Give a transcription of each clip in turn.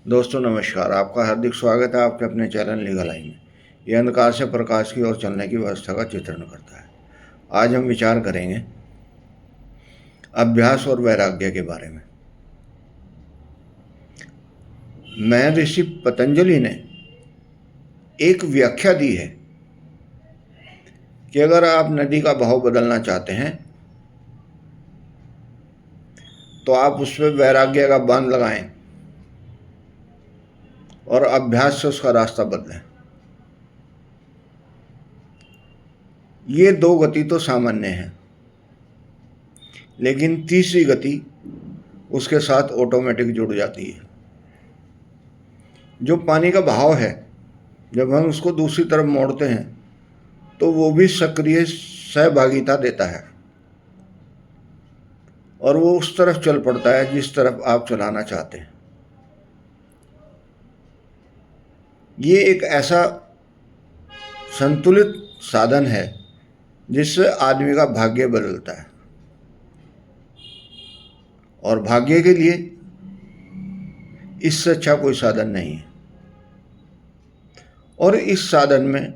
दोस्तों नमस्कार। आपका हार्दिक स्वागत है आपके अपने चैनल लीगल आई में। यह अंधकार से प्रकाश की ओर चलने की व्यवस्था का चित्रण करता है। आज हम विचार करेंगे अभ्यास और वैराग्य के बारे में। महर्षि पतंजलि ने एक व्याख्या दी है कि अगर आप नदी का बहाव बदलना चाहते हैं तो आप उस पर वैराग्य का बांध लगाएं और अभ्यास से उसका रास्ता बदलें। ये दो गति तो सामान्य है, लेकिन तीसरी गति उसके साथ ऑटोमेटिक जुड़ जाती है। जो पानी का बहाव है, जब हम उसको दूसरी तरफ मोड़ते हैं तो वो भी सक्रिय सहभागिता देता है और वो उस तरफ चल पड़ता है जिस तरफ आप चलाना चाहते हैं। ये एक ऐसा संतुलित साधन है जिससे आदमी का भाग्य बदलता है, और भाग्य के लिए इससे अच्छा कोई साधन नहीं है। और इस साधन में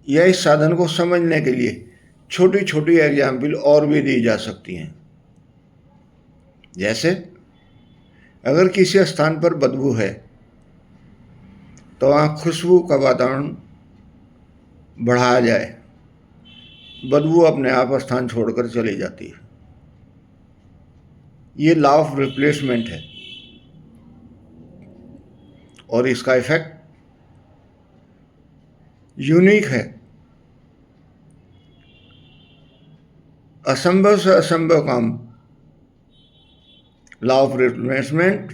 या इस साधन को समझने के लिए छोटी छोटी एग्जाम्पल और भी दी जा सकती हैं। जैसे अगर किसी स्थान पर बदबू है तो वहाँ खुशबू का वातावरण बढ़ाया जाए, बदबू अपने आप स्थान छोड़कर चली जाती है। ये लॉ ऑफ रिप्लेसमेंट है और इसका इफेक्ट यूनिक है। असंभव से असंभव काम लॉ ऑफ रिप्लेसमेंट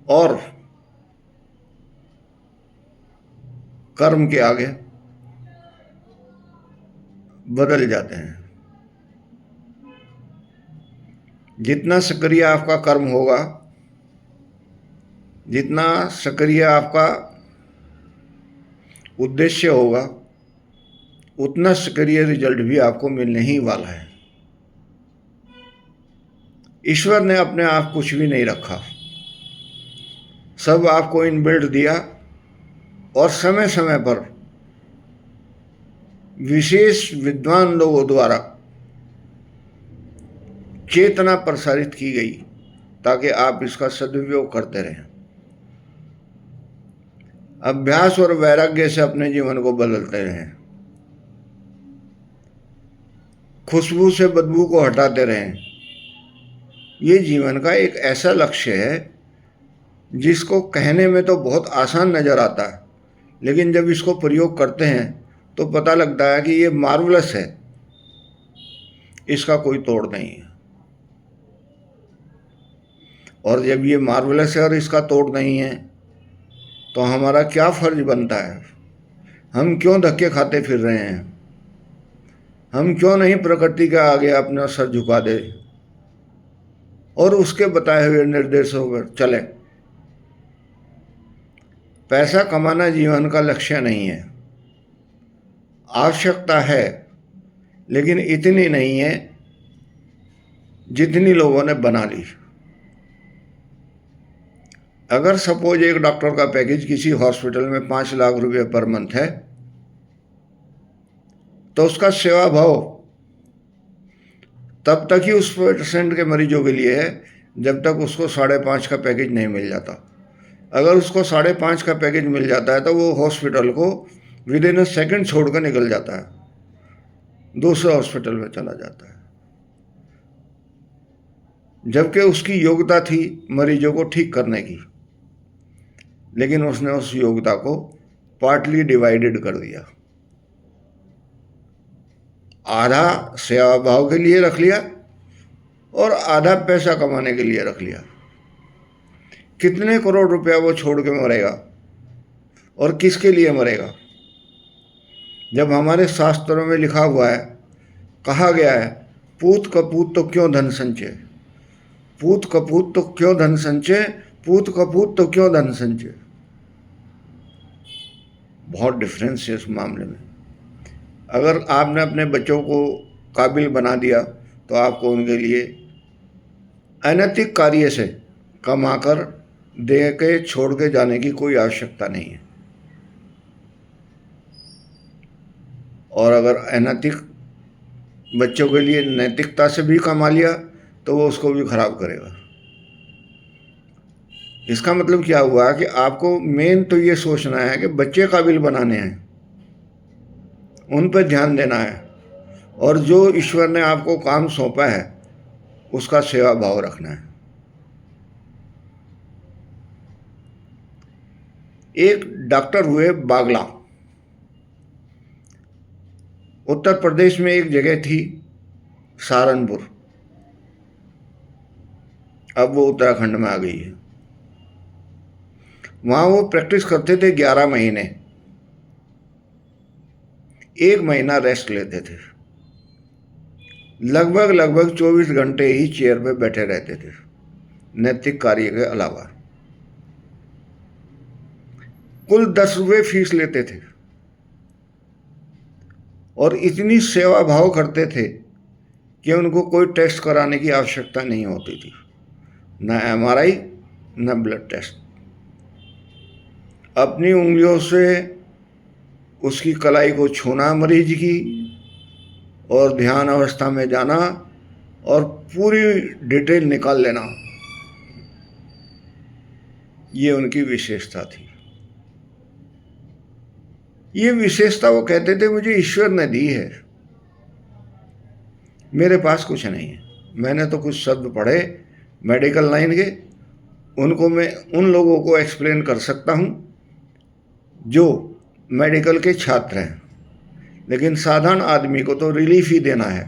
और कर्म के आगे बदल जाते हैं। जितना सक्रिय आपका कर्म होगा, जितना सक्रिय आपका उद्देश्य होगा, उतना सक्रिय रिजल्ट भी आपको मिलने ही वाला है। ईश्वर ने अपने आप कुछ भी नहीं रखा, सब आपको इनबिल्ट दिया और समय समय पर विशेष विद्वान लोगों द्वारा चेतना प्रसारित की गई ताकि आप इसका सदुपयोग करते रहें। अभ्यास और वैराग्य से अपने जीवन को बदलते रहें, खुशबू से बदबू को हटाते रहें। ये जीवन का एक ऐसा लक्ष्य है जिसको कहने में तो बहुत आसान नज़र आता है, लेकिन जब इसको प्रयोग करते हैं तो पता लगता है कि ये मार्वलस है, इसका कोई तोड़ नहीं है। और जब ये मार्वलस है और इसका तोड़ नहीं है तो हमारा क्या फर्ज बनता है? हम क्यों धक्के खाते फिर रहे हैं? हम क्यों नहीं प्रकृति के आगे अपना सर झुका दे और उसके बताए हुए निर्देशों पर चले? पैसा कमाना जीवन का लक्ष्य नहीं है, आवश्यकता है, लेकिन इतनी नहीं है जितनी लोगों ने बना ली। अगर सपोज एक डॉक्टर का पैकेज किसी हॉस्पिटल में 5 लाख रुपए पर मंथ है तो उसका सेवा भाव तब तक ही उस पेशेंट के मरीजों के लिए है जब तक उसको 5.5 का पैकेज नहीं मिल जाता। अगर उसको 5.5 का पैकेज मिल जाता है तो वो हॉस्पिटल को विद इन अ सेकेंड छोड़कर निकल जाता है, दूसरे हॉस्पिटल में चला जाता है, जबकि उसकी योग्यता थी मरीजों को ठीक करने की, लेकिन उसने उस योग्यता को पार्टली डिवाइडेड कर दिया। आधा सेवा भाव के लिए रख लिया और आधा पैसा कमाने के लिए रख लिया। कितने करोड़ रुपया वो छोड़ के मरेगा और किसके लिए मरेगा? जब हमारे शास्त्रों में लिखा हुआ है, कहा गया है, पूत कपूत तो क्यों धन संचय, पूत कपूत तो क्यों धन संचय, पूत कपूत तो क्यों धन संचय। बहुत डिफरेंस है इस मामले में। अगर आपने अपने बच्चों को काबिल बना दिया तो आपको उनके लिए अनैतिक कार्य से कमाकर दे के छोड़ के जाने की कोई आवश्यकता नहीं है। और अगर अनैतिक बच्चों के लिए नैतिकता से भी कमा लिया तो वो उसको भी खराब करेगा। इसका मतलब क्या हुआ कि आपको मेन तो ये सोचना है कि बच्चे काबिल बनाने हैं, उन पर ध्यान देना है, और जो ईश्वर ने आपको काम सौंपा है उसका सेवा भाव रखना है। एक डॉक्टर हुए बागला। उत्तर प्रदेश में एक जगह थी सहारनपुर, अब वो उत्तराखंड में आ गई है। वहाँ वो प्रैक्टिस करते थे 11 महीने, 1 महीना रेस्ट लेते थे, लगभग 24 घंटे ही चेयर पे बैठे रहते थे नैतिक कार्य के अलावा। कुल 10 रुपये फीस लेते थे और इतनी सेवा भाव करते थे कि उनको कोई टेस्ट कराने की आवश्यकता नहीं होती थी, न MRI न ब्लड टेस्ट। अपनी उंगलियों से उसकी कलाई को छूना मरीज की, और ध्यान अवस्था में जाना और पूरी डिटेल निकाल लेना, ये उनकी विशेषता थी। ये विशेषता वो कहते थे मुझे ईश्वर ने दी है, मेरे पास कुछ नहीं है। मैंने तो कुछ शब्द पढ़े मेडिकल लाइन के, उनको मैं उन लोगों को एक्सप्लेन कर सकता हूँ जो मेडिकल के छात्र हैं, लेकिन साधारण आदमी को तो रिलीफ ही देना है।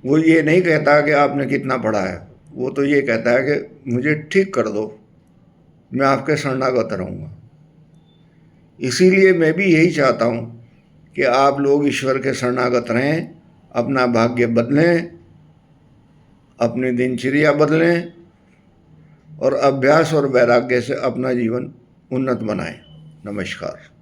वो ये नहीं कहता कि आपने कितना पढ़ा है, वो तो ये कहता है कि मुझे ठीक कर दो, मैं आपके शरणागत रहूँगा। इसीलिए मैं भी यही चाहता हूँ कि आप लोग ईश्वर के शरणागत रहें, अपना भाग्य बदलें, अपनी दिनचर्या बदलें और अभ्यास और वैराग्य से अपना जीवन उन्नत बनाएं। नमस्कार।